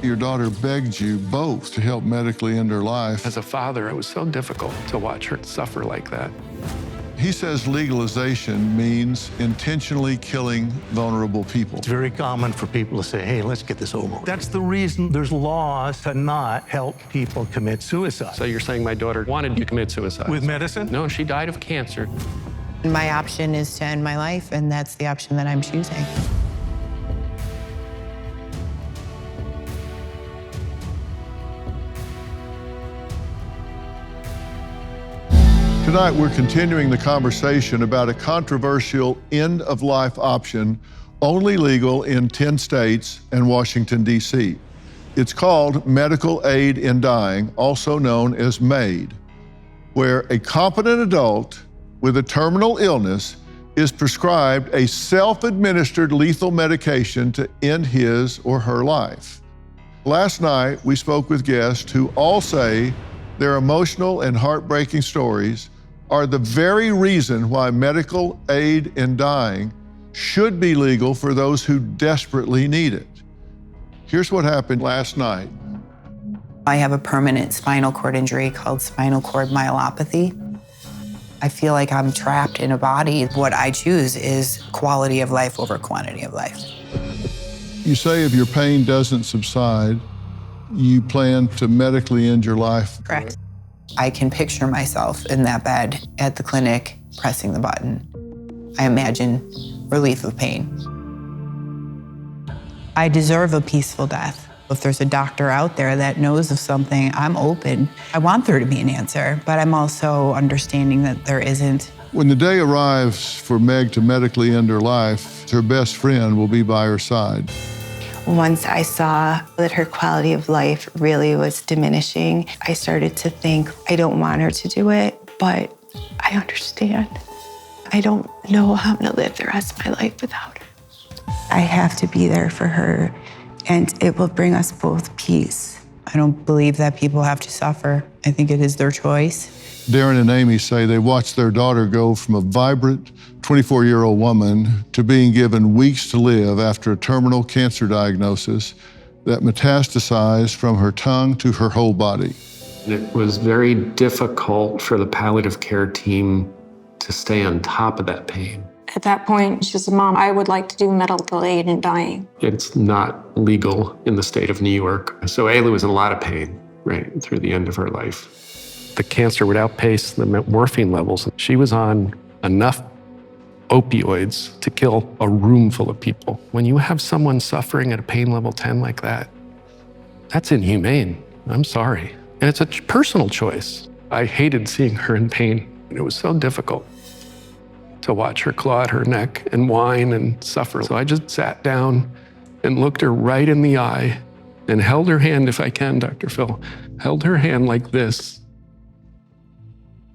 Your daughter begged you both to help medically end her life. As a father, it was so difficult to watch her suffer like that. He says legalization means intentionally killing vulnerable people. It's very common for people to say, hey, let's get this over with. That's the reason there's laws to not help people commit suicide. So you're saying my daughter wanted to commit suicide? With medicine? No, she died of cancer. My option is to end my life, and that's the option that I'm choosing. Tonight, we're continuing the conversation about a controversial end-of-life option only legal in 10 states and Washington, D.C. It's called medical aid in dying, also known as MAID, where a competent adult with a terminal illness is prescribed a self-administered lethal medication to end his or her life. Last night, we spoke with guests who all say their emotional and heartbreaking stories are the very reason why medical aid in dying should be legal for those who desperately need it. Here's what happened last night. I have a permanent spinal cord injury called spinal cord myelopathy. I feel like I'm trapped in a body. What I choose is quality of life over quantity of life. You say if your pain doesn't subside, you plan to medically end your life. Correct. I can picture myself in that bed at the clinic pressing the button. I imagine relief of pain. I deserve a peaceful death. If there's a doctor out there that knows of something, I'm open. I want there to be an answer, but I'm also understanding that there isn't. When the day arrives for Meg to medically end her life, her best friend will be by her side. Once I saw that her quality of life really was diminishing, I started to think, I don't want her to do it, but I understand. I don't know how I'm gonna live the rest of my life without her. I have to be there for her, and it will bring us both peace. I don't believe that people have to suffer. I think it is their choice. Darren and Amy say they watched their daughter go from a vibrant 24-year-old woman to being given weeks to live after a terminal cancer diagnosis that metastasized from her tongue to her whole body. It was very difficult for the palliative care team to stay on top of that pain. At that point, she said, Mom, I would like to do medical aid in dying. It's not legal in the state of New York. So Ayla was in a lot of pain right through the end of her life. The cancer would outpace the morphine levels. She was on enough opioids to kill a room full of people. When you have someone suffering at a pain level 10 like that, that's inhumane. I'm sorry. And it's a personal choice. I hated seeing her in pain. It was so difficult to watch her claw at her neck and whine and suffer. So I just sat down and looked her right in the eye and held her hand, if I can, Dr. Phil, held her hand like this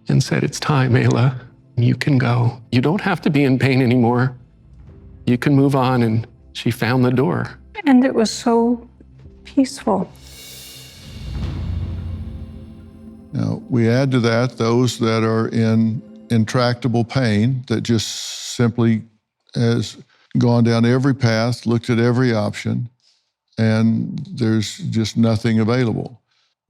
and said, it's time, Ayla. You can go. You don't have to be in pain anymore. You can move on. And she found the door. And it was so peaceful. Now, we add to that those that are in intractable pain that just simply has gone down every path, looked at every option, and there's just nothing available.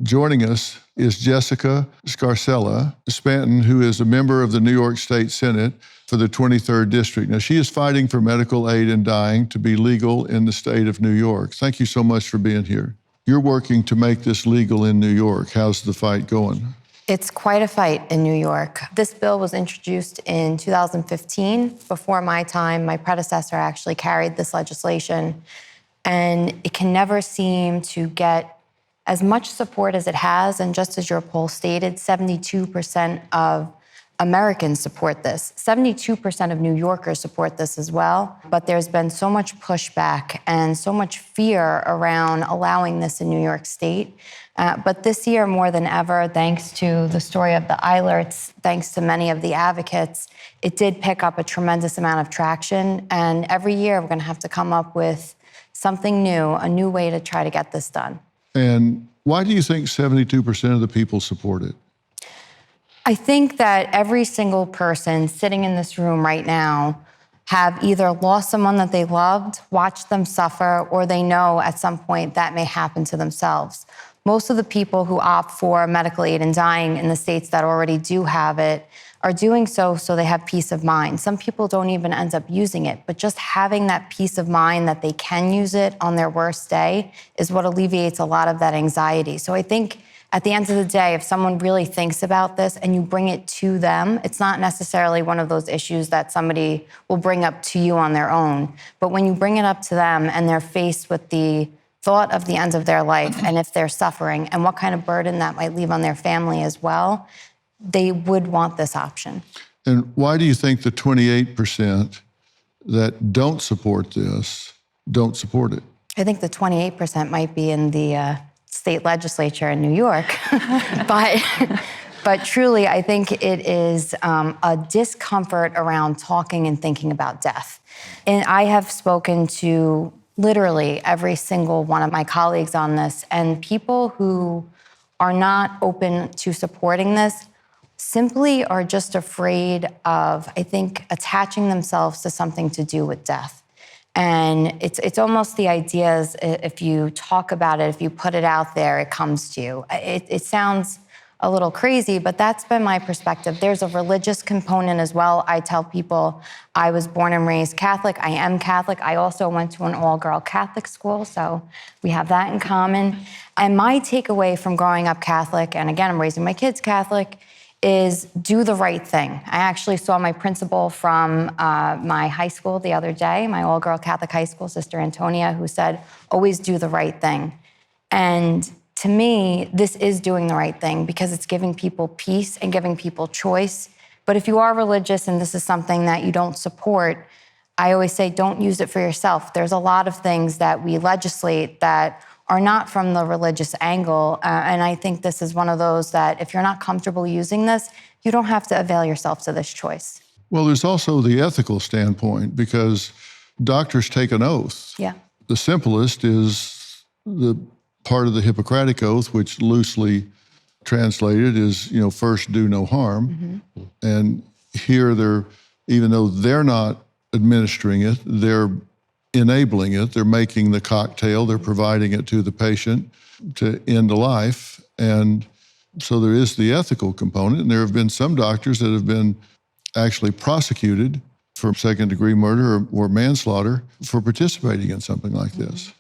Joining us is Jessica Scarcella-Spanton, who is a member of the New York State Senate for the 23rd District. Now, she is fighting for medical aid in dying to be legal in the state of New York. Thank you so much for being here. You're working to make this legal in New York. How's the fight going? It's quite a fight in New York. This bill was introduced in 2015. Before my time, my predecessor actually carried this legislation, and it can never seem to get as much support as it has. And just as your poll stated, 72% of Americans support this. 72% of New Yorkers support this as well. But there's been so much pushback and so much fear around allowing this in New York State. But this year, more than ever, thanks to the story of the Eilerts, thanks to many of the advocates, it did pick up a tremendous amount of traction. And every year, we're going to have to come up with something new, a new way to try to get this done. And why do you think 72% of the people support it? I think that every single person sitting in this room right now have either lost someone that they loved, watched them suffer, or they know at some point that may happen to themselves. Most of the people who opt for medical aid in dying in the states that already do have it are doing so they have peace of mind. Some people don't even end up using it, but just having that peace of mind that they can use it on their worst day is what alleviates a lot of that anxiety. So I think at the end of the day, if someone really thinks about this and you bring it to them, it's not necessarily one of those issues that somebody will bring up to you on their own. But when you bring it up to them and they're faced with the thought of the end of their life and if they're suffering and what kind of burden that might leave on their family as well, they would want this option. And why do you think the 28% that don't support this don't support it? I think the 28% might be in the state legislature in New York, but truly, I think it is a discomfort around talking and thinking about death. And I have spoken to literally every single one of my colleagues on this, and people who are not open to supporting this simply are just afraid of, I think, attaching themselves to something to do with death. And it's almost the idea is if you talk about it, if you put it out there, it comes to you. It sounds a little crazy, but that's been my perspective. There's a religious component as well. I tell people I was born and raised Catholic. I am Catholic. I also went to an all-girl Catholic school, so we have that in common. And my takeaway from growing up Catholic, and again, I'm raising my kids Catholic, is do the right thing. I actually saw my principal from my high school the other day, my all-girl Catholic high school, Sister Antonia, who said, always do the right thing. And to me, this is doing the right thing because it's giving people peace and giving people choice. But if you are religious and this is something that you don't support, I always say don't use it for yourself. There's a lot of things that we legislate that are not from the religious angle. And I think this is one of those that if you're not comfortable using this, you don't have to avail yourself to this choice. Well, there's also the ethical standpoint because doctors take an oath. Yeah. The simplest is the part of the Hippocratic Oath, which loosely translated is, first do no harm. Mm-hmm. And here even though they're not administering it, they're enabling it. They're making the cocktail. They're providing it to the patient to end a life. And so there is the ethical component. And there have been some doctors that have been actually prosecuted for second-degree murder or manslaughter for participating in something like this.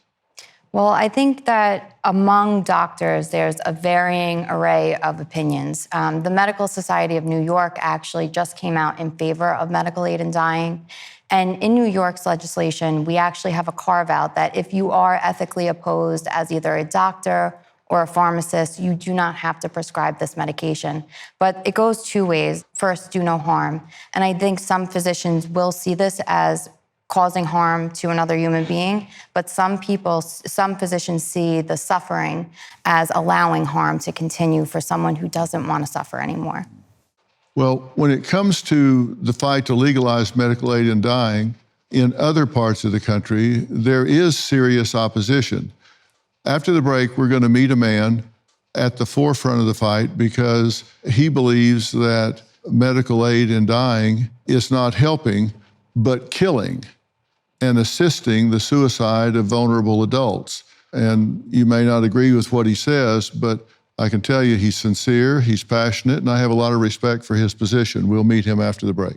Well, I think that among doctors, there's a varying array of opinions. The Medical Society of New York actually just came out in favor of medical aid in dying. And in New York's legislation, we actually have a carve-out that if you are ethically opposed as either a doctor or a pharmacist, you do not have to prescribe this medication. But it goes two ways. First, do no harm. And I think some physicians will see this as causing harm to another human being, but some physicians see the suffering as allowing harm to continue for someone who doesn't want to suffer anymore. Well, when it comes to the fight to legalize medical aid in dying, in other parts of the country, there is serious opposition. After the break, we're going to meet a man at the forefront of the fight because he believes that medical aid in dying is not helping, but killing and assisting the suicide of vulnerable adults. And you may not agree with what he says, but I can tell you he's sincere, he's passionate, and I have a lot of respect for his position. We'll meet him after the break.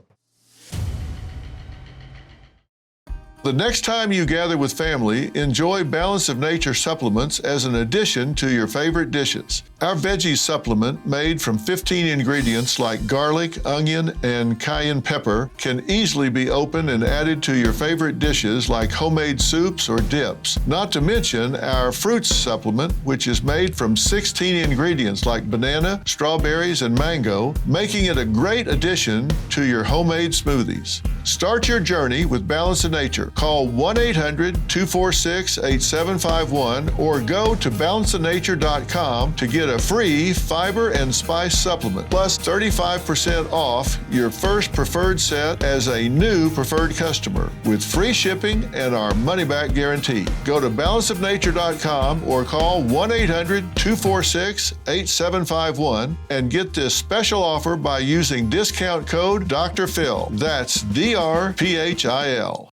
The next time you gather with family, enjoy Balance of Nature supplements as an addition to your favorite dishes. Our veggies supplement, made from 15 ingredients like garlic, onion, and cayenne pepper, can easily be opened and added to your favorite dishes like homemade soups or dips. Not to mention our fruits supplement, which is made from 16 ingredients like banana, strawberries, and mango, making it a great addition to your homemade smoothies. Start your journey with Balance of Nature. Call 1-800-246-8751 or go to balanceofnature.com to get a free fiber and spice supplement, plus 35% off your first preferred set as a new preferred customer with free shipping and our money-back guarantee. Go to balanceofnature.com or call 1-800-246-8751 and get this special offer by using discount code Dr. Phil. That's DRPHIL. ERPHIL.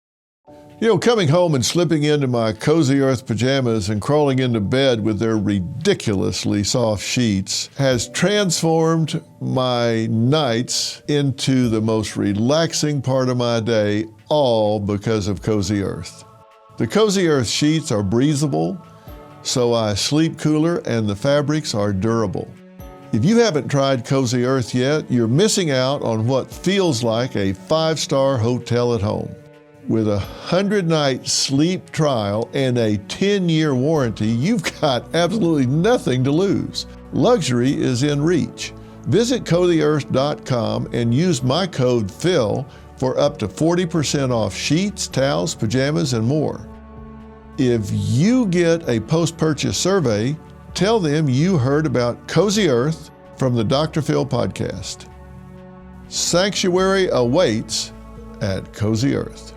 You know, coming home and slipping into my Cozy Earth pajamas and crawling into bed with their ridiculously soft sheets has transformed my nights into the most relaxing part of my day, all because of Cozy Earth. The Cozy Earth sheets are breathable, so I sleep cooler, and the fabrics are durable. If you haven't tried Cozy Earth yet, you're missing out on what feels like a 5-star hotel at home. With a 100-night sleep trial and a 10-year warranty, you've got absolutely nothing to lose. Luxury is in reach. Visit CozyEarth.com and use my code PHIL for up to 40% off sheets, towels, pajamas, and more. If you get a post-purchase survey, tell them you heard about Cozy Earth from the Dr. Phil podcast. Sanctuary awaits at Cozy Earth.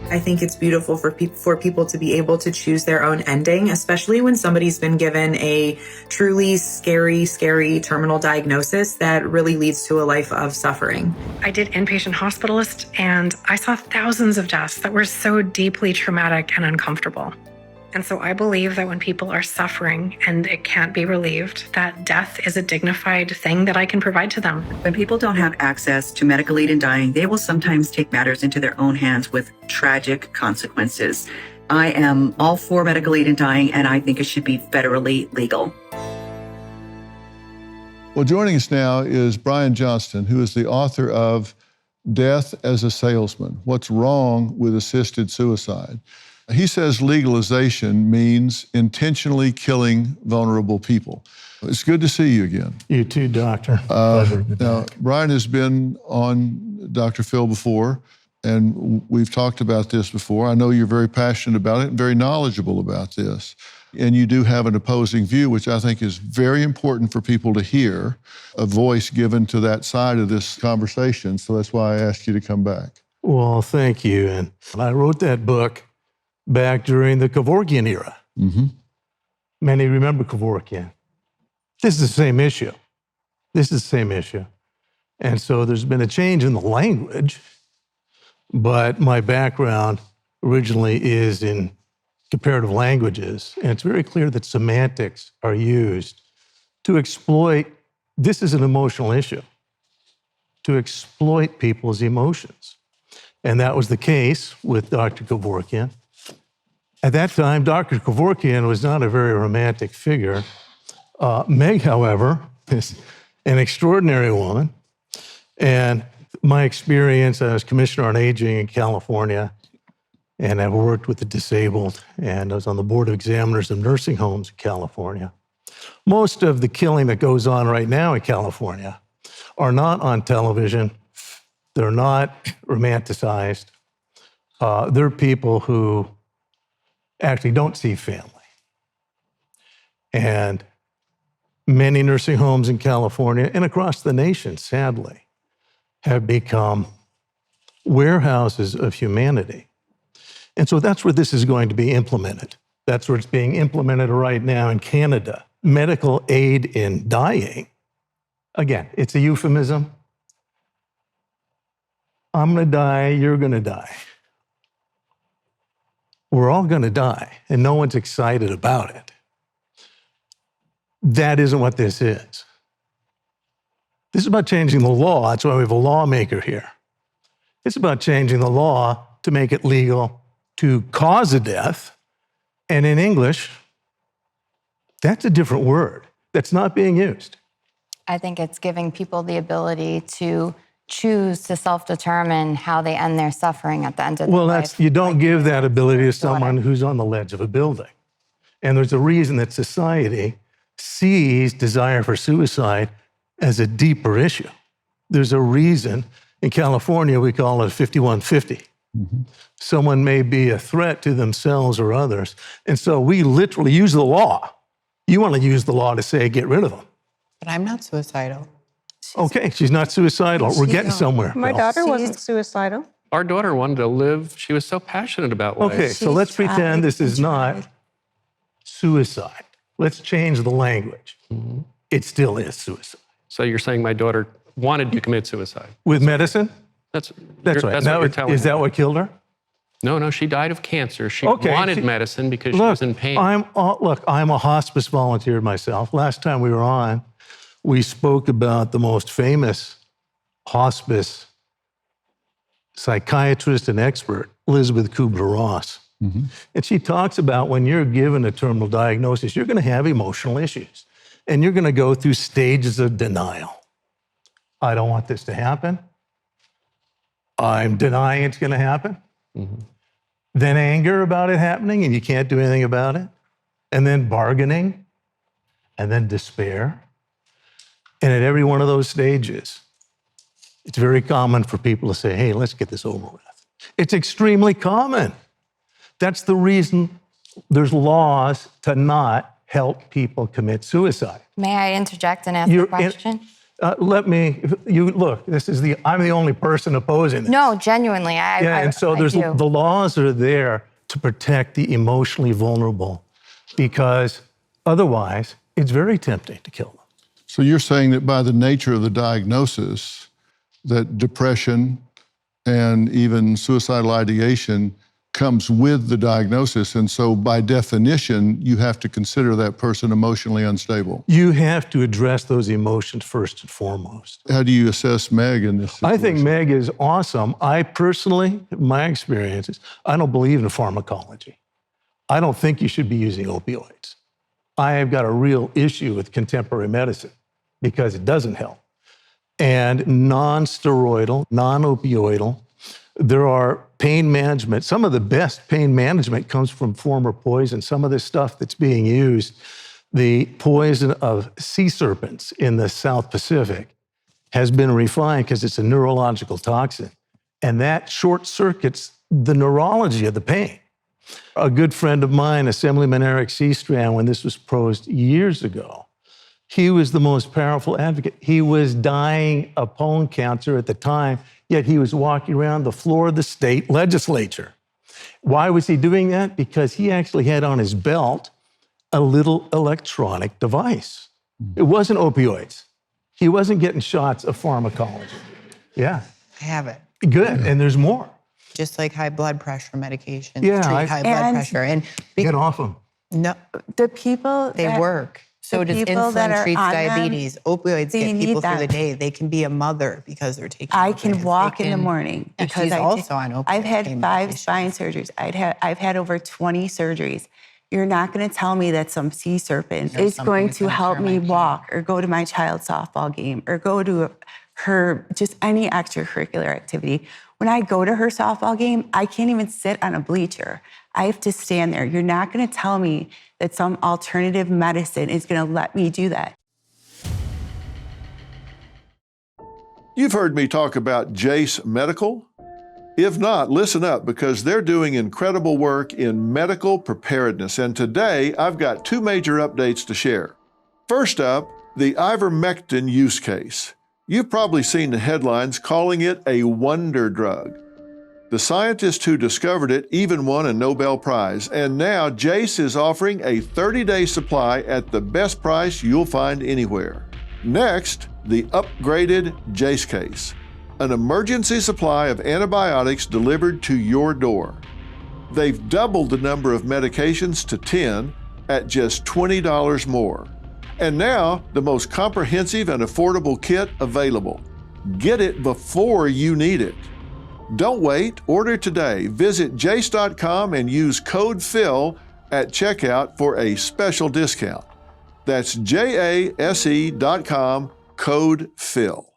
I think it's beautiful for people to be able to choose their own ending, especially when somebody's been given a truly scary terminal diagnosis that really leads to a life of suffering. I did inpatient hospitalist, and I saw thousands of deaths that were so deeply traumatic and uncomfortable. And so I believe that when people are suffering and it can't be relieved, that death is a dignified thing that I can provide to them. When people don't have access to medical aid in dying, they will sometimes take matters into their own hands with tragic consequences. I am all for medical aid in dying, and I think it should be federally legal. Well, joining us now is Brian Johnston, who is the author of Death as a Salesman: What's Wrong with Assisted Suicide. He says legalization means intentionally killing vulnerable people. It's good to see you again. You too, Doctor. Pleasure to be back. Brian has been on Dr. Phil before, and we've talked about this before. I know you're very passionate about it and very knowledgeable about this. And you do have an opposing view, which I think is very important for people to hear, a voice given to that side of this conversation. So that's why I asked you to come back. Well, thank you. And I wrote that book back during the Kevorkian era. Mm-hmm. Many remember Kevorkian. This is the same issue. And so there's been a change in the language, but my background originally is in comparative languages, and it's very clear that semantics are used to exploit, this is an emotional issue, to exploit people's emotions. And that was the case with Dr. Kevorkian. At that time, Dr. Kevorkian was not a very romantic figure. Meg, however, is an extraordinary woman. And my experience, I was commissioner on aging in California, and I've worked with the disabled, and I was on the board of examiners of nursing homes in California. Most of the killing that goes on right now in California are not on television. They're not romanticized. They're people who actually don't see family. And many nursing homes in California and across the nation, sadly, have become warehouses of humanity. And so that's where this is going to be implemented. That's where it's being implemented right now in Canada. Medical aid in dying, again, it's a euphemism. I'm going to die, you're going to die. We're all going to die, and no one's excited about it. That isn't what this is. This is about changing the law. That's why we have a lawmaker here. It's about changing the law to make it legal to cause a death. And in English, that's a different word that's not being used. I think it's giving people the ability to choose to self-determine how they end their suffering at the end of their life. You don't give that ability to someone who's on the ledge of a building. And there's a reason that society sees desire for suicide as a deeper issue. There's a reason. In California, we call it 5150. Mm-hmm. Someone may be a threat to themselves or others. And so we literally use the law. You want to use the law to say, get rid of them. But I'm not suicidal. Okay, she's not suicidal. We're getting somewhere. My daughter wasn't suicidal. Our daughter wanted to live. She was so passionate about life. Okay, so let's pretend this is not suicide. Let's change the language. Mm-hmm. It still is suicide. So you're saying my daughter wanted to commit suicide. With medicine? That's That's right. That's what you're telling Is me. that what killed her? No, she died of cancer. She Okay, wanted medicine because she was in pain. Look, I'm a hospice volunteer myself. Last time we were on, we spoke about the most famous hospice psychiatrist and expert, Elizabeth Kubler-Ross. And she talks about when you're given a terminal diagnosis, you're going to have emotional issues. And you're going to go through stages of denial. I don't want this to happen. I'm denying it's going to happen. Then anger about it happening and you can't do anything about it. And then bargaining. And then despair. And at every one of those stages, it's very common for people to say, hey, let's get this over with. It's extremely common. That's the reason there's laws to not help people commit suicide. May I interject and ask a question? Look, I'm the only person opposing this. No, genuinely, and so the laws are there to protect the emotionally vulnerable because otherwise it's very tempting to kill them. So you're saying that by the nature of the diagnosis, that depression and even suicidal ideation comes with the diagnosis. And so by definition, you have to consider that person emotionally unstable. You have to address those emotions first and foremost. How do you assess Meg in this situation? I think Meg is awesome. I personally, my experiences, I don't believe in pharmacology. I don't think you should be using opioids. I have got a real issue with contemporary medicine because it doesn't help. And non-steroidal, non-opioidal, there are pain management. Some of the best pain management comes from former poison. Some of this stuff that's being used, the poison of sea serpents in the South Pacific has been refined because it's a neurological toxin. And that short circuits the neurology of the pain. A good friend of mine, Assemblyman Eric Seastrand, when this was proposed years ago, he was the most powerful advocate. He was dying of colon cancer at the time, yet he was walking around the floor of the state legislature. Why was he doing that? Because he actually had on his belt a little electronic device. It wasn't opioids. He wasn't getting shots of pharmacology. Yeah. I have it. Good, and there's more. Just like high blood pressure medication. Yeah, treat high blood pressure. And get off them. No, The people they work. So does insulin treats diabetes. Opioids get people through the day. They can be a mother because they're taking I opioids. can walk in the morning because she's also on opioid I've had pain 5 medication. spine surgeries. I've had over 20 surgeries. You're not going to tell me that some sea serpent is going to help me walk or go to my child's softball game or go to her just any extracurricular activity. When I go to her softball game, I can't even sit on a bleacher. I have to stand there. You're not going to tell me that some alternative medicine is going to let me do that. You've heard me talk about Jace Medical. If not, listen up because they're doing incredible work in medical preparedness. And today, I've got 2 major updates to share. First up, the ivermectin use case. You've probably seen the headlines calling it a wonder drug. The scientist who discovered it even won a Nobel Prize, and now Jace is offering a 30-day supply at the best price you'll find anywhere. Next, the upgraded Jace case, an emergency supply of antibiotics delivered to your door. They've doubled the number of medications to 10 at just $20 more. And now, the most comprehensive and affordable kit available. Get it before you need it. Don't wait, order today. Visit jace.com and use code PHIL at checkout for a special discount. That's JASE.com, code PHIL.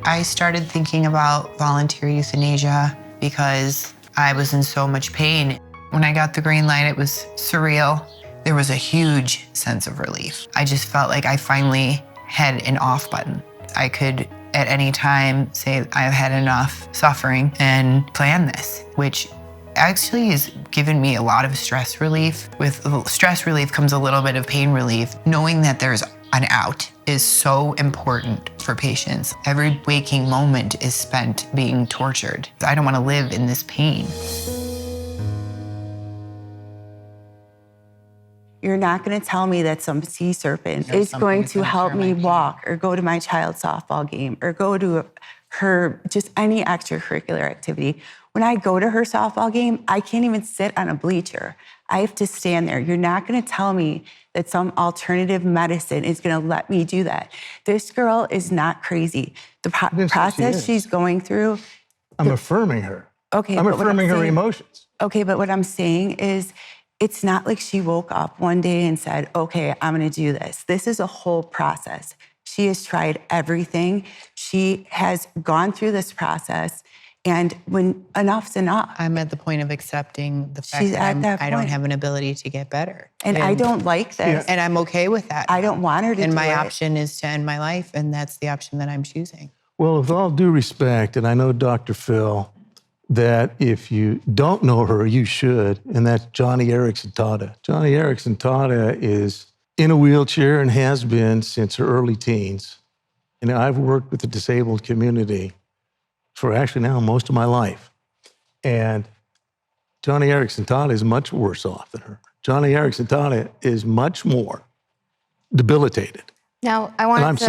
I started thinking about volunteer euthanasia because I was in so much pain. When I got the green light, it was surreal. There was a huge sense of relief. I just felt like I finally had an off button. I could at any time say I've had enough suffering and plan this, which actually has given me a lot of stress relief. With stress relief comes a little bit of pain relief. Knowing that there's an out is so important for patients. Every waking moment is spent being tortured. I don't want to live in this pain. You're not going to tell me that some sea serpent is going to help me walk or go to my child's softball game or go to her, just any extracurricular activity. When I go to her softball game, I can't even sit on a bleacher. I have to stand there. You're not going to tell me that some alternative medicine is going to let me do that. This girl is not crazy. The process she's going through. I'm affirming her. Okay, I'm affirming her emotions. Okay, but what I'm saying is, it's not like she woke up one day and said, okay, I'm going to do this. This is a whole process. She has tried everything. She has gone through this process. And when enough's enough. I'm at the point of accepting the fact that I don't have an ability to get better. And I don't like this. And I'm okay with that. I don't want her to do it. And my option is to end my life, and that's the option that I'm choosing. Well, with all due respect, and I know Dr. Phil, that if you don't know her, you should, and that's Johnny Erickson Tata. Johnny Erickson Tata is in a wheelchair and has been since her early teens. And I've worked with the disabled community for actually now most of my life. And Johnny Erickson Tata is much worse off than her. Johnny Erickson Tata is much more debilitated. Now, I want to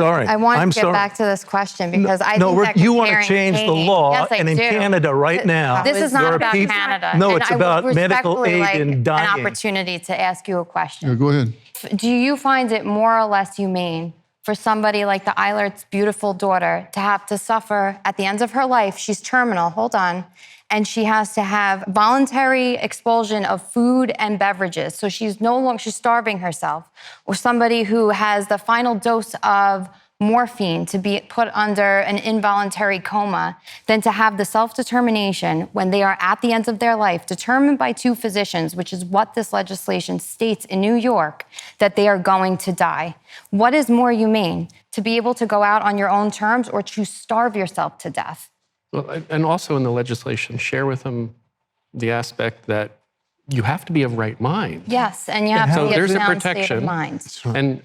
get back to this question because I think that you want to change the law, yes, and in Canada right now, this is not about Canada. No, it's about medical aid in dying. An opportunity to ask you a question. Yeah, go ahead. Do you find it more or less humane for somebody like the Eilert's beautiful daughter to have to suffer at the end of her life? She's terminal, hold on, and she has to have voluntary expulsion of food and beverages. So she's starving herself. Or somebody who has the final dose of morphine to be put under an involuntary coma, than to have the self-determination when they are at the end of their life, determined by two physicians, which is what this legislation states in New York, that they are going to die. What is more humane, to be able to go out on your own terms or to starve yourself to death? Well, and also in the legislation, share with them the aspect that you have to be of right mind. Yes, and you have to be of sound state of mind.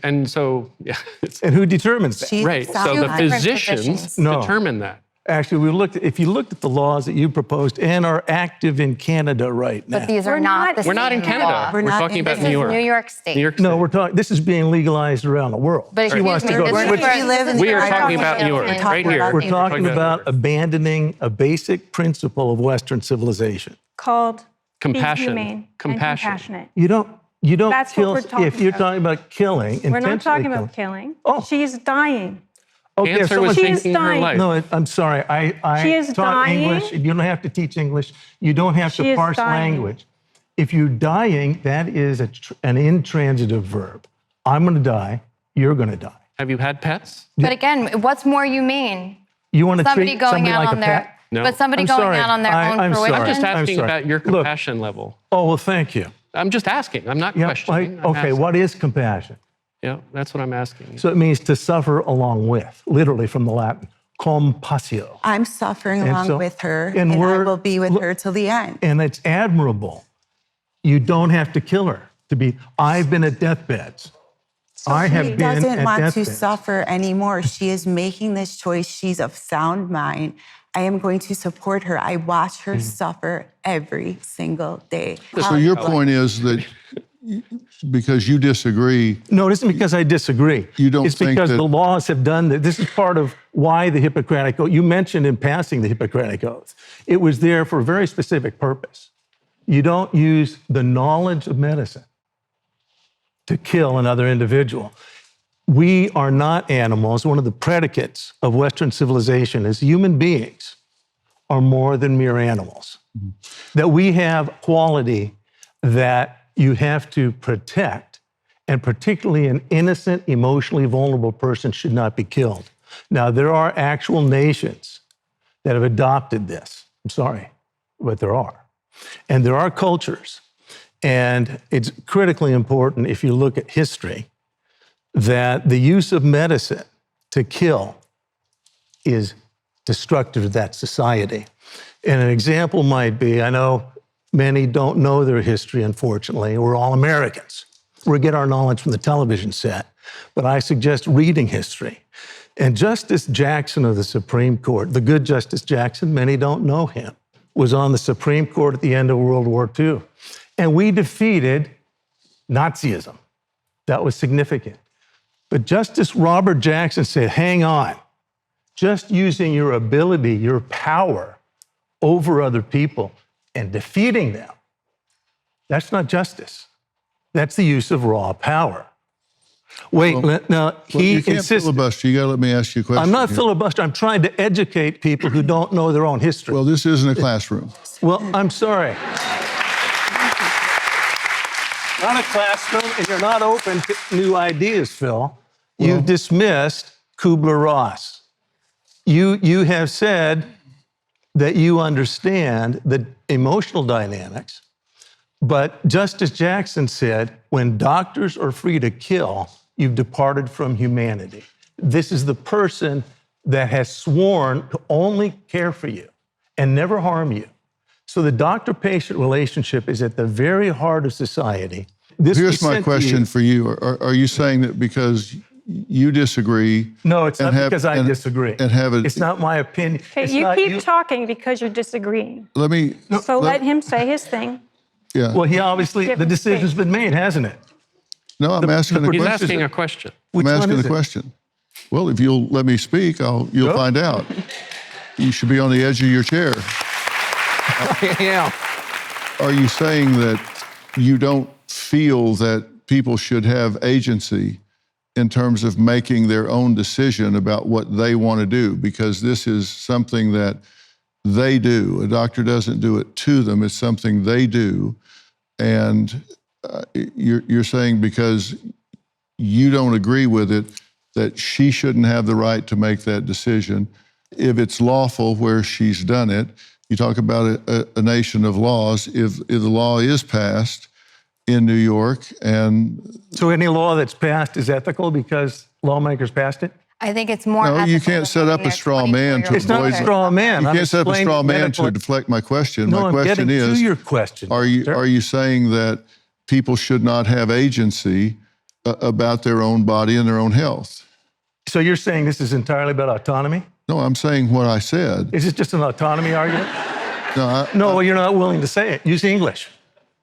And so, yeah. And who determines that? Right, so the physicians determine that. Actually, if you looked at the laws that you proposed and are active in Canada right now. But these are not the same We're not in Canada. law. We're talking about New York. New York State. New York State. No, we're talking, this is being legalized around the world. But She wants to go. We are talking about New York, right here. We're talking about abandoning a basic principle of Western civilization. Called compassion. Be humane Compassion. And compassionate. You don't That's kill, what we're talking if you're about. talking about killing, We're not talking about killing. Oh. She's dying. Okay, Cancer was taking her life. No, I'm sorry. I She is taught dying. English. You don't have to teach English. You don't have She to is parse dying. language. If you're dying, that is an intransitive verb. I'm going to die. You're going to die. Have you had pets? But again, what's more humane? You want to Somebody treat going somebody out like on a their, pet? No. but somebody I'm going sorry. out on their own I'm fruition. sorry. I'm just I'm asking sorry. about your Look. compassion level. Oh, well, thank you. I'm just asking. I'm not Yeah, questioning. I'm okay, asking. what is compassion? Yeah, that's what I'm asking. So it means to suffer along with, literally from the Latin, compassio. I'm suffering And along so- with her, and and I we're- will be with her till the end. And it's admirable. You don't have to kill her to be. I've been at deathbeds. I have She been at doesn't want to deathbeds. suffer anymore. She is making this choice. She's of sound mind. I am going to support her. I watch her suffer every single day. So your point is that because you disagree. No, it isn't because I disagree. You don't It's think because that- the laws have done that. This is part of why the Hippocratic Oath, you mentioned in passing the Hippocratic Oath. It was there for a very specific purpose. You don't use the knowledge of medicine to kill another individual. We are not animals. One of the predicates of Western civilization is human beings are more than mere animals. That we have quality that you have to protect, and particularly an innocent, emotionally vulnerable person should not be killed. Now, there are actual nations that have adopted this. I'm sorry, but there are. And there are cultures, and it's critically important if you look at history, that the use of medicine to kill is destructive to that society. And an example might be, I know many don't know their history, unfortunately. We're all Americans. We get our knowledge from the television set. But I suggest reading history. And Justice Jackson of the Supreme Court, the good Justice Jackson, many don't know him, was on the Supreme Court at the end of World War II. And we defeated Nazism. That was significant. But Justice Robert Jackson said, hang on, just using your ability, your power over other people and defeating them, that's not justice. That's the use of raw power. Wait, now he you can't insists. filibuster. You got to let me ask you a question. I'm not here. filibustering. I'm trying to educate people who don't know their own history. Well, this isn't a classroom. Well, I'm sorry. Not a classroom, and you're not open to new ideas, Phil. You've dismissed Kubler-Ross. You have said that you understand the emotional dynamics, but Justice Jackson said, when doctors are free to kill, you've departed from humanity. This is the person that has sworn to only care for you and never harm you. So the doctor-patient relationship is at the very heart of society. Here's my question for you. Are you saying that because you disagree? No, it's not because I disagree. And have it. It's not my opinion. Okay, you keep talking because you're disagreeing. Let him say his thing. Yeah. Well, he obviously, the decision's been made, hasn't it? No, I'm asking a question. He's asking a question. I'm asking the question. Well, if you'll let me speak, you'll find out. You should be on the edge of your chair. Yeah. Are you saying that you don't feel that people should have agency in terms of making their own decision about what they want to do? Because this is something that they do. A doctor doesn't do it to them. It's something they do. And you're saying because you don't agree with it, that she shouldn't have the right to make that decision. If it's lawful where she's done it, you talk about a nation of laws. If the law is passed in New York and... So any law that's passed is ethical because lawmakers passed it? I think it's more. No, you can't set up a straw man to It's not a straw man. You I'm can't set up a straw man to explaining deflect my question. No, My I'm question getting is, to your question. are you saying that people should not have agency about their own body and their own health? So you're saying this is entirely about autonomy? No, I'm saying what I said. Is this just an autonomy argument? No, you're not willing to say it. Use English.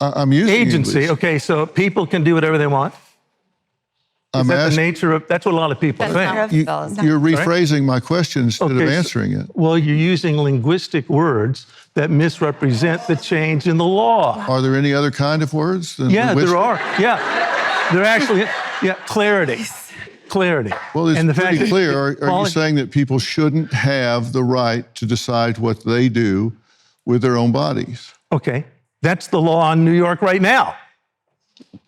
I'm using agency. English. Okay, so people can do whatever they want. Is that the nature of? That's what a lot of people think. You're rephrasing my question instead of answering it. Well, you're using linguistic words that misrepresent the change in the law. Are there any other kind of words than Yeah, linguistic? there are. Yeah, they're actually clarity. Clarity. Well, it's and the pretty fact clear. Are you saying that people shouldn't have the right to decide what they do with their own bodies? Okay, that's the law in New York right now.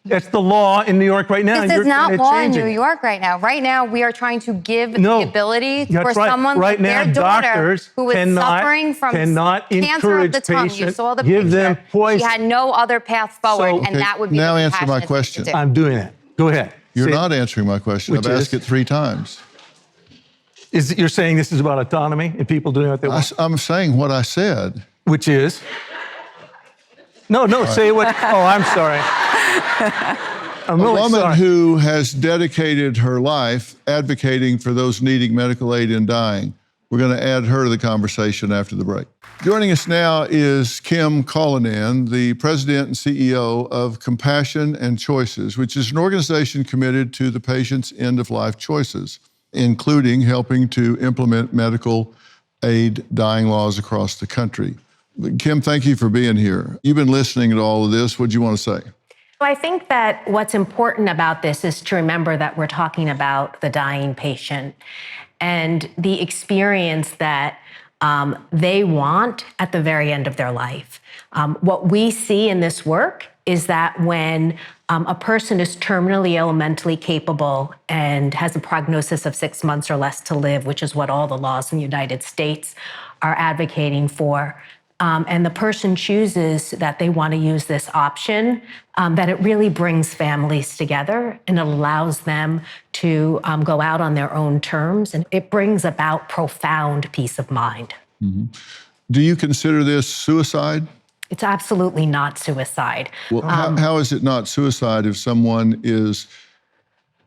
That's the law in New York right now. This is not law in New York right now. Right now, we are trying to give the ability for someone like their daughter who was suffering from cancer of the tongue. You saw the picture. She had no other path forward, and that would be now answer my question. I'm doing it. Go ahead. You're not answering my question. I've asked it 3 times. You're saying this is about autonomy and people doing what they want? I'm saying what I said. Which is? No, say what. Oh, I'm sorry. I'm really a woman sorry. who has dedicated her life advocating for those needing medical aid and dying. We're going to add her to the conversation after the break. Joining us now is Kim Callinan, the president and CEO of Compassion and Choices, which is an organization committed to the patient's end-of-life choices, including helping to implement medical aid dying laws across the country. Kim, thank you for being here. You've been listening to all of this. What do you want to say? I think that what's important about this is to remember that we're talking about the dying patient and the experience that they want at the very end of their life. What we see in this work is that when a person is terminally ill, mentally capable, and has a prognosis of 6 months or less to live, which is what all the laws in the United States are advocating for, and the person chooses that they want to use this option, that it really brings families together and it allows them to go out on their own terms, and it brings about profound peace of mind. Mm-hmm. Do you consider this suicide? It's absolutely not suicide. Well, how is it not suicide if someone is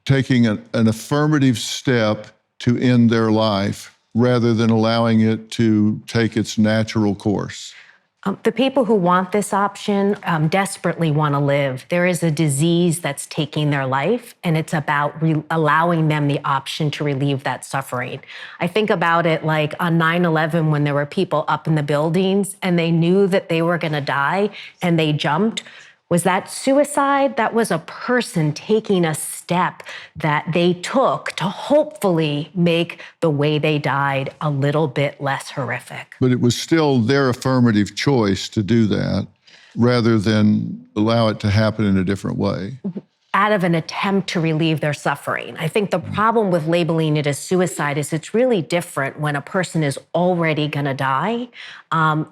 taking an affirmative step to end their life rather than allowing it to take its natural course? The people who want this option desperately want to live. There is a disease that's taking their life, and it's about allowing them the option to relieve that suffering. I think about it like on 9/11 when there were people up in the buildings and they knew that they were going to die and they jumped. Was that suicide? That was a person taking a step that they took to hopefully make the way they died a little bit less horrific. But it was still their affirmative choice to do that rather than allow it to happen in a different way. Out of an attempt to relieve their suffering. I think the problem with labeling it as suicide is it's really different when a person is already going to die.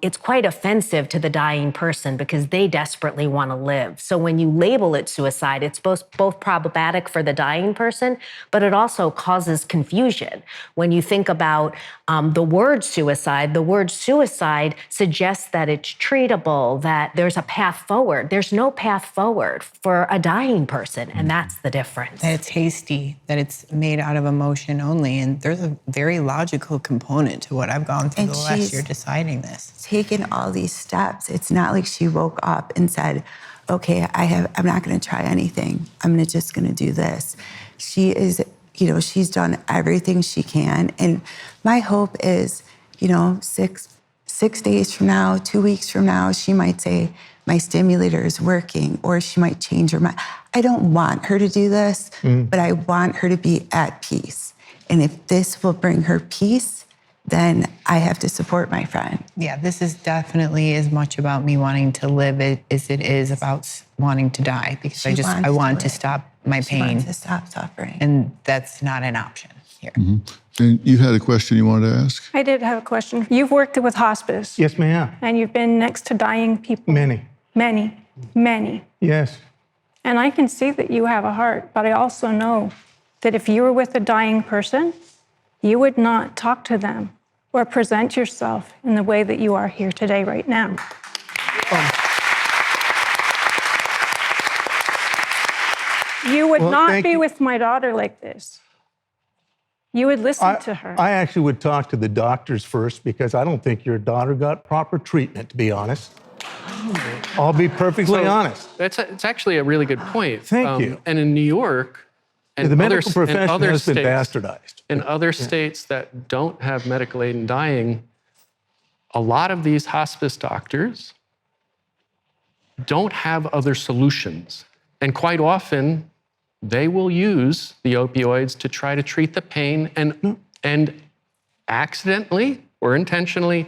It's quite offensive to the dying person because they desperately want to live. So when you label it suicide, it's both problematic for the dying person, but it also causes confusion. When you think about the word suicide suggests that it's treatable, that there's a path forward. There's no path forward for a dying person, and that's the difference. That it's hasty, that it's made out of emotion only, and there's a very logical component to what I've gone through the last year deciding this. Taken all these steps. It's not like she woke up and said, okay, I'm not going to try anything. I'm just going to do this. She is, she's done everything she can. And my hope is, 6 days from now, 2 weeks from now, she might say, my stimulator is working, or she might change her mind. I don't want her to do this, but I want her to be at peace. And if this will bring her peace, then I have to support my friend. Yeah, this is definitely as much about me wanting to live as it is about wanting to die, because I want to stop my pain. She wants to stop suffering. And that's not an option here. And you had a question you wanted to ask? I did have a question. You've worked with hospice. Yes, ma'am. And you've been next to dying people. Many. Yes. And I can see that you have a heart, but I also know that if you were with a dying person, you would not talk to them or present yourself in the way that you are here today, right now. You would not be with my daughter like this. You would listen to her. I actually would talk to the doctors first, because I don't think your daughter got proper treatment, to be honest. I'll be perfectly honest. It's actually a really good point. Thank you. And in New York, and the medical profession has been bastardized. In other states that don't have medical aid in dying, a lot of these hospice doctors don't have other solutions. And quite often, they will use the opioids to try to treat the pain and accidentally or intentionally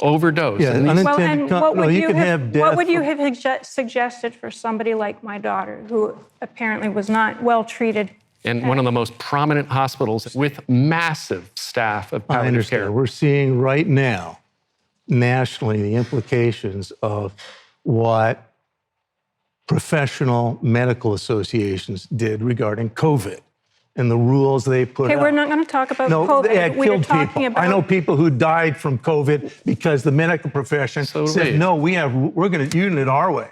overdose. Yeah, and what would you have suggested for somebody like my daughter, who apparently was not well treated? And one of the most prominent hospitals with massive staff of palliative care. We're seeing right now, nationally, the implications of what professional medical associations did regarding COVID and the rules they put out. Okay, we're not going to talk about COVID. They killed people. I know people who died from COVID because the medical profession said, no, we're going to use it our way.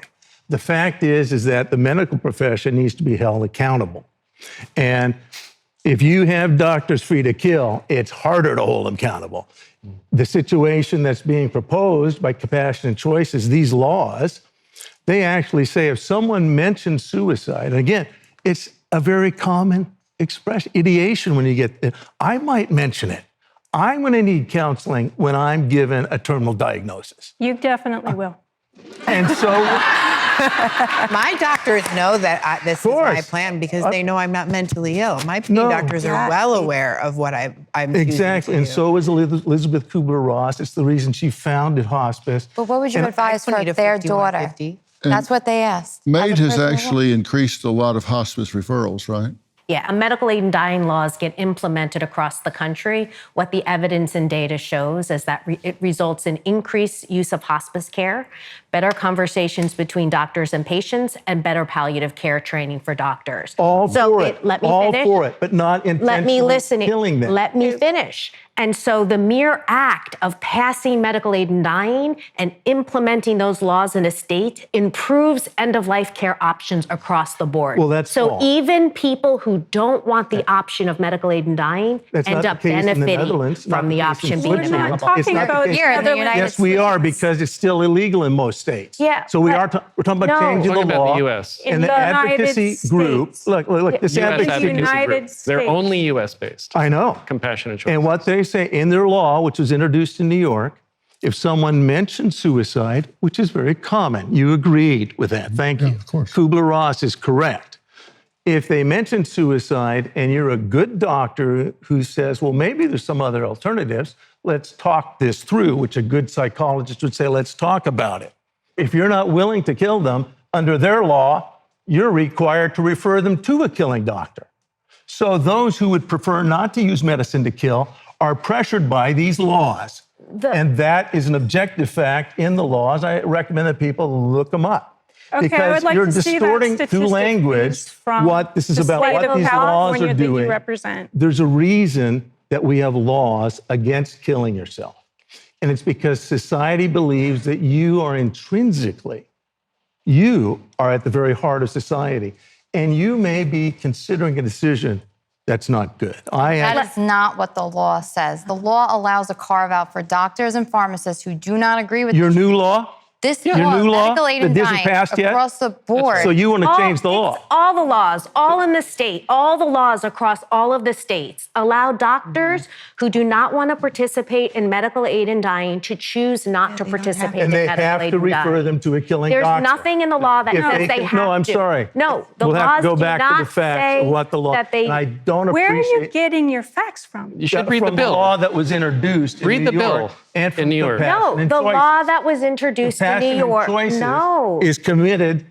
The fact is that the medical profession needs to be held accountable. And if you have doctors free to kill, it's harder to hold them accountable. The situation that's being proposed by Compassionate Choice is these laws. They actually say if someone mentions suicide, and again, it's a very common expression, ideation when you get it. I might mention it. I'm going to need counseling when I'm given a terminal diagnosis. You definitely will. And so... My doctors know that this is my plan, because they know I'm not mentally ill. My doctors are well aware of what I'm exactly, and so is Elizabeth Kubler-Ross. It's the reason she founded hospice. But what would you advise for their daughter? That's what they asked. MAID has actually increased a lot of hospice referrals, right? Yeah, medical aid in dying laws get implemented across the country. What the evidence and data shows is that it results in increased use of hospice care, better conversations between doctors and patients, and better palliative care training for doctors. All for it, but not intentionally killing them. Let me finish. And so the mere act of passing medical aid in dying and implementing those laws in a state improves end-of-life care options across the board. Well, that's so false. even people who don't want the option of medical aid in dying end up benefiting from the option being We're not available. talking about Here in the United Yes, we are, because it's still illegal in most states. Yeah, So we're talking about No. changing the Talking about law. the US. And In the the advocacy United group. States. Look, this US advocacy advocacy United group. They're States. only US-based. I know. Compassionate choice. And what they say in their law, which was introduced in New York, if someone mentions suicide, which is very common, you agreed with that. Thank you. of course. Kubler-Ross is correct. If they mention suicide and you're a good doctor who says, well, maybe there's some other alternatives, let's talk this through, which a good psychologist would say, let's talk about it. If you're not willing to kill them, under their law, you're required to refer them to a killing doctor. So those who would prefer not to use medicine to kill are pressured by these laws. And that is an objective fact in the laws. I recommend that people look them up. Okay, because I would like you're to see that distorting through statistic, language please, from what this is the about, state what of these laws California are that you doing. represent. There's a reason that we have laws against killing yourself. And it's because society believes that you are intrinsically, you are at the very heart of society. And you may be considering a decision that's not good. That is not what the law says. The law allows a carve-out for doctors and pharmacists who do not agree with Your new law? this Your law, new law medical aid that and isn't dying passed yet? across the board. So you want to change the law? It's all the laws, all in the state, all the laws across all of the states allow doctors who do not want to participate in medical aid in dying to choose not to participate And in they medical have aid to in dying. refer them to a killing There's doctor. nothing in the law that If says they they can- have to. No, I'm sorry. No, the We'll have laws to go do back to not the facts say of what the law. that they. And I don't Where are appreciate you getting your facts from? You should read the from bill. the law that was introduced Read in the New York bill and from in New York. No, Compassionate the Choices. law that was introduced in New Compassionate York. Choices No. is committed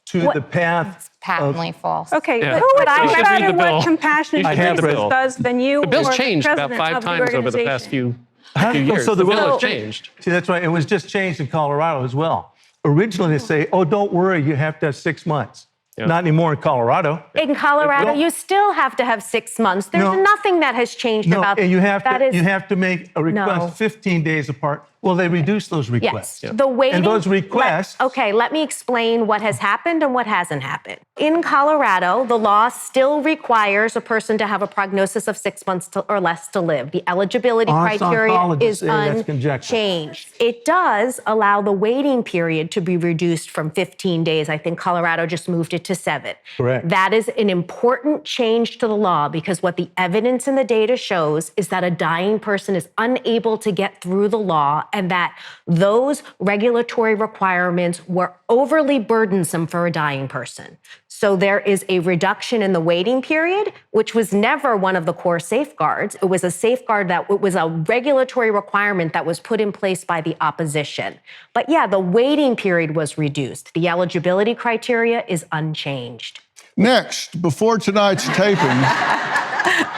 to What- the path. It's patently false. Okay, Yeah. but who would I know should read better the bill. what compassionate You should read the choices bill. does than you The bill's or changed the about president 5 of the times over the past organization? few years. So the the bill bill- has changed. See, that's right. It was just changed in Colorado as well. Originally, they say, oh, don't worry, you have to have 6 months. Yeah. Not anymore in Colorado. In Colorado, you still have to have 6 months. There's No. nothing that has changed No, about and you have that. to you have to make a request No. 15 days apart. Well, they reduced those requests. Yes, the waiting. And those requests. Let me explain what has happened and what hasn't happened. In Colorado, the law still requires a person to have a prognosis of 6 months or less to live. The eligibility criteria oncologists is say that's conjecture. unchanged. It does allow the waiting period to be reduced from 15 days. I think Colorado just moved it to 7. Correct. That is an important change to the law because what the evidence and the data shows is that a dying person is unable to get through the law and that those regulatory requirements were overly burdensome for a dying person. So there is a reduction in the waiting period, which was never one of the core safeguards. It was a safeguard it was a regulatory requirement that was put in place by the opposition. But yeah, the waiting period was reduced. The eligibility criteria is unchanged. Next, before tonight's taping,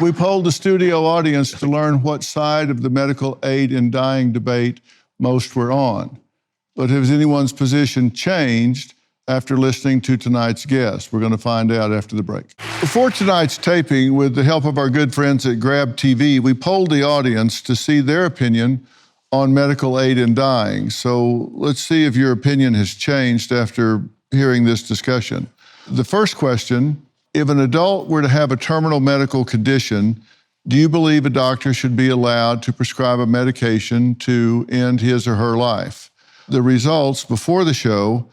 we polled the studio audience to learn what side of the medical aid in dying debate most were on. But has anyone's position changed after listening to tonight's guest? We're going to find out after the break. Before tonight's taping, with the help of our good friends at Grab TV, we polled the audience to see their opinion on medical aid in dying. So let's see if your opinion has changed after hearing this discussion. The first question, if an adult were to have a terminal medical condition, do you believe a doctor should be allowed to prescribe a medication to end his or her life? The results before the show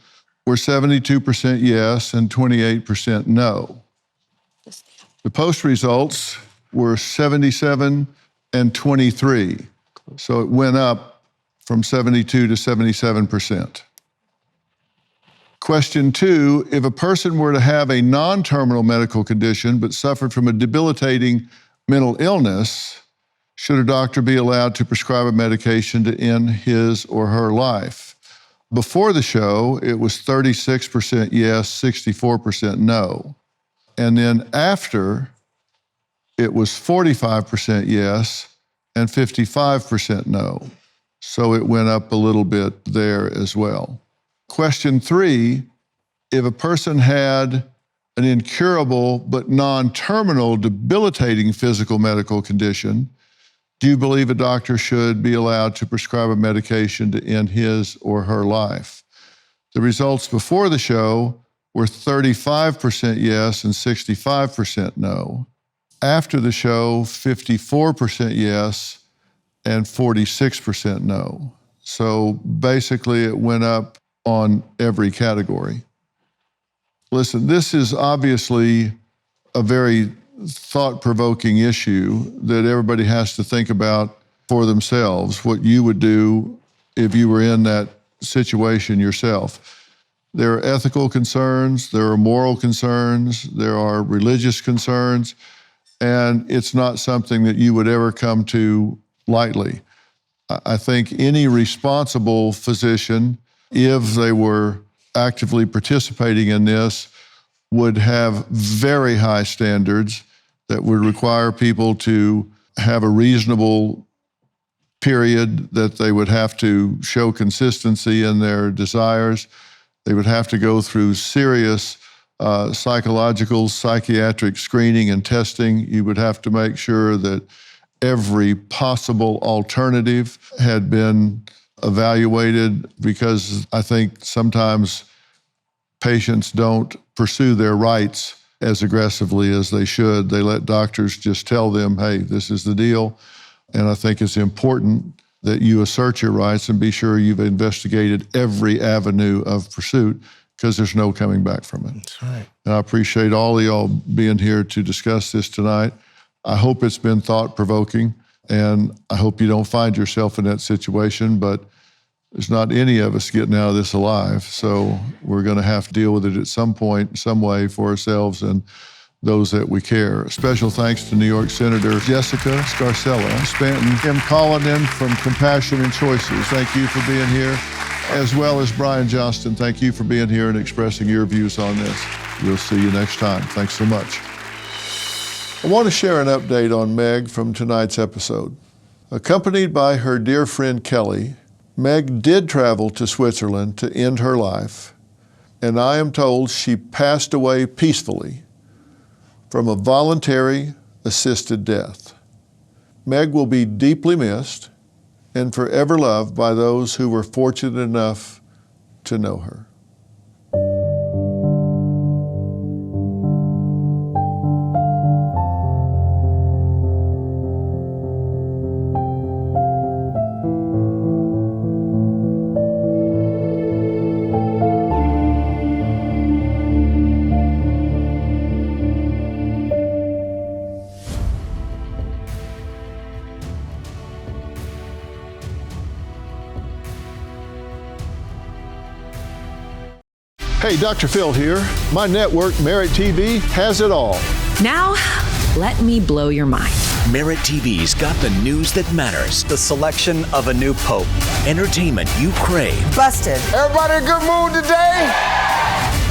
were 72% yes and 28% no. The post results were 77 and 23. So it went up from 72 to 77%. Question 2, if a person were to have a non-terminal medical condition but suffered from a debilitating mental illness, should a doctor be allowed to prescribe a medication to end his or her life? Before the show, it was 36% yes, 64% no. And then after, it was 45% yes and 55% no. So it went up a little bit there as well. Question 3, if a person had an incurable but non-terminal debilitating physical medical condition, Do you believe a doctor should be allowed to prescribe a medication to end his or her life? The results before the show were 35% yes and 65% no. After the show, 54% yes and 46% no. So basically it went up on every category. Listen, this is obviously a very thought-provoking issue that everybody has to think about for themselves, what you would do if you were in that situation yourself. There are ethical concerns, there are moral concerns, there are religious concerns, and it's not something that you would ever come to lightly. I think any responsible physician, if they were actively participating in this, would have very high standards that would require people to have a reasonable period, that they would have to show consistency in their desires. They would have to go through serious psychological, psychiatric screening and testing. You would have to make sure that every possible alternative had been evaluated, because I think sometimes patients don't pursue their rights as aggressively as they should. They let doctors just tell them, hey, this is the deal. And I think it's important that you assert your rights and be sure you've investigated every avenue of pursuit, because there's no coming back from it. That's right. And I appreciate all of y'all being here to discuss this tonight. I hope it's been thought-provoking, and I hope you don't find yourself in that situation, but there's not any of us getting out of this alive, so we're going to have to deal with it at some point, some way, for ourselves and those that we care. A special thanks to New York Senator Jessica Scarcella-Spanton, Kim Callinan from Compassion and Choices. Thank you for being here, as well as Brian Johnston. Thank you for being here and expressing your views on this. We'll see you next time. Thanks so much. I want to share an update on Meg from tonight's episode. Accompanied by her dear friend Kelly, Meg did travel to Switzerland to end her life, and I am told she passed away peacefully from a voluntary assisted death. Meg will be deeply missed and forever loved by those who were fortunate enough to know her. Hey, Dr. Phil here. My network, Merit TV, has it all. Now, let me blow your mind. Merit TV's got the news that matters. The selection of a new pope. Entertainment you crave. Busted. Everybody in a good mood today?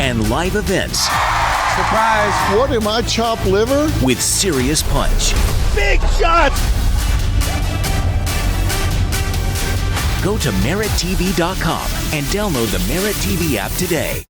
And live events. Surprise. What am I, chopped liver? With serious punch. Big shot. Go to merittv.com and download the Merit TV app today.